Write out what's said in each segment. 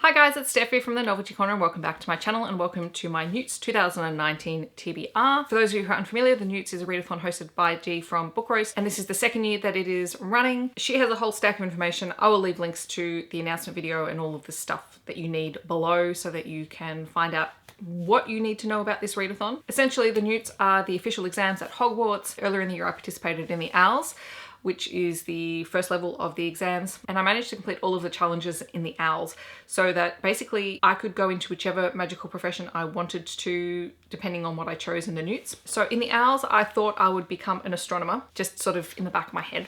Hi guys, it's Steffi from the Novelty Corner and welcome back to my channel and welcome to my N.E.W.T.s 2019 TBR. For those of you who are unfamiliar, the N.E.W.T.s is a readathon hosted by Dee from Book Roast and this is the second year that it is running. She has a whole stack of information. I will leave links to the announcement video and all of the stuff that you need below so that you can find out what you need to know about this readathon. Essentially, the N.E.W.T.s are the official exams at Hogwarts. Earlier in the year I participated in the Owls, which is the first level of the exams. And I managed to complete all of the challenges in the Owls so that basically I could go into whichever magical profession I wanted to, depending on what I chose in the N.E.W.T.s. So in the Owls, I thought I would become an astronomer, just sort of in the back of my head.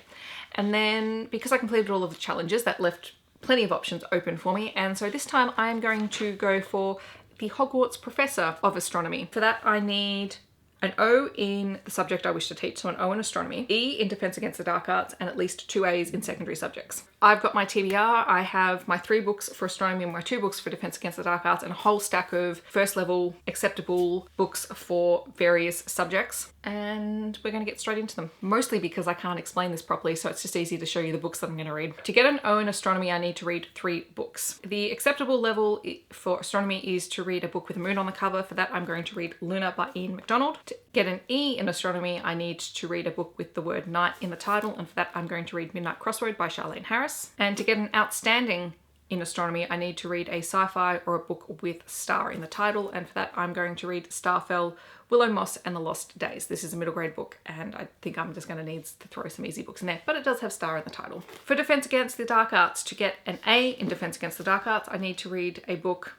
And then because I completed all of the challenges, that left plenty of options open for me. And so this time I'm going to go for the Hogwarts Professor of Astronomy. For that, I need an O in the subject I wish to teach, so an O in astronomy, E in defense against the dark arts, and at least 2 A's in secondary subjects. I've got my TBR, I have my 3 books for astronomy and my 2 books for defense against the dark arts and a whole stack of first level acceptable books for various subjects. And we're gonna get straight into them. Mostly because I can't explain this properly, so it's just easy to show you the books that I'm gonna read. To get an O in astronomy, I need to read 3 books. The acceptable level for astronomy is to read a book with a moon on the cover. For that, I'm going to read Luna by Ian MacDonald. To get an E in astronomy, I need to read a book with the word night in the title, and for that I'm going to read Midnight Crossroad by Charlene Harris. And to get an outstanding in astronomy, I need to read a sci-fi or a book with star in the title, and for that I'm going to read Starfell, Willow Moss and the Lost Days. This is a middle grade book and I think I'm just going to need to throw some easy books in there, but it does have star in the title. For Defense Against the Dark Arts, to get an A in Defense Against the Dark Arts, I need to read a book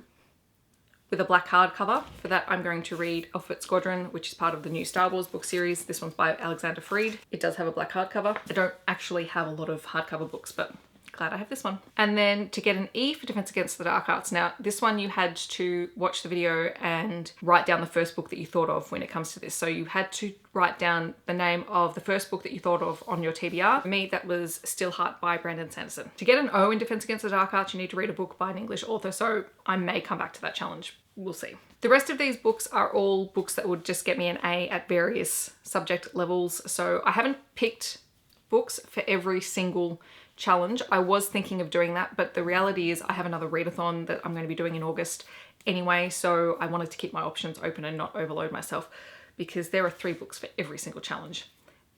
with a black hardcover. For that, I'm going to read Alphabet Squadron, which is part of the new Star Wars book series. This one's by Alexander Freed. It does have a black hardcover. I don't actually have a lot of hardcover books, but glad I have this one. And then to get an E for Defense Against the Dark Arts. Now, this one you had to watch the video and write down the first book that you thought of when it comes to this. So you had to write down the name of the first book that you thought of on your TBR. For me, that was Stillheart by Brandon Sanderson. To get an O in Defense Against the Dark Arts, you need to read a book by an English author. So I may come back to that challenge. We'll see. The rest of these books are all books that would just get me an A at various subject levels. So I haven't picked books for every single challenge. I was thinking of doing that, but the reality is I have another readathon that I'm going to be doing in August anyway, so I wanted to keep my options open and not overload myself because there are 3 books for every single challenge.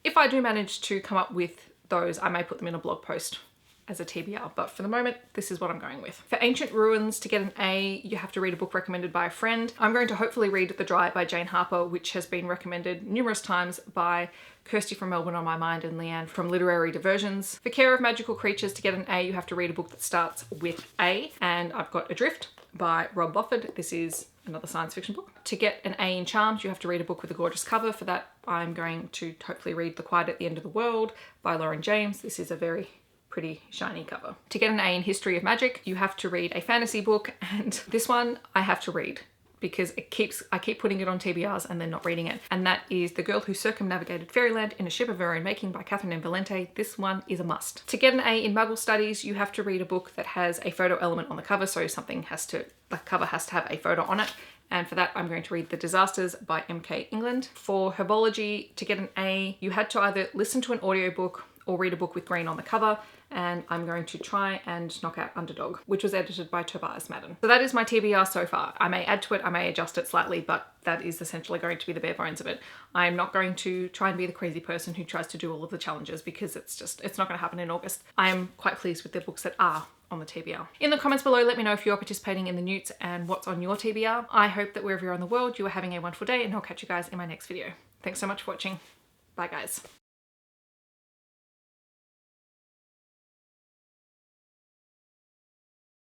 If I do manage to come up with those, I may put them in a blog post as a TBR, but for the moment, this is what I'm going with. For Ancient Ruins, to get an A, you have to read a book recommended by a friend. I'm going to hopefully read The Dry by Jane Harper, which has been recommended numerous times by Kirsty from Melbourne on My Mind and Leanne from Literary Diversions. For Care of Magical Creatures, to get an A, you have to read a book that starts with A, and I've got Adrift by Rob Bofford. This is another science fiction book. To get an A in Charms, you have to read a book with a gorgeous cover. For that, I'm going to hopefully read The Quiet at the End of the World by Lauren James. This is a very pretty shiny cover. To get an A in History of Magic, you have to read a fantasy book, and this one I have to read because I keep putting it on TBRs and then not reading it. And that is The Girl Who Circumnavigated Fairyland in a Ship of Her Own Making by Catherine M. Valente. This one is a must. To get an A in Muggle Studies, you have to read a book that has a photo element on the cover, so the cover has to have a photo on it. And for that, I'm going to read The Disasters by M.K. England. For Herbology, to get an A, you had to either listen to an audiobook or read a book with green on the cover, and I'm going to try and knock out Underdog, which was edited by Tobias Madden. So that is my TBR so far. I may add to it, I may adjust it slightly, but that is essentially going to be the bare bones of it. I'm not going to try and be the crazy person who tries to do all of the challenges because it's not going to happen in August. I am quite pleased with the books that are on the TBR. In the comments below, let me know if you're participating in the N.E.W.T.s and what's on your TBR. I hope that wherever you're in the world, you are having a wonderful day, and I'll catch you guys in my next video. Thanks so much for watching. Bye guys.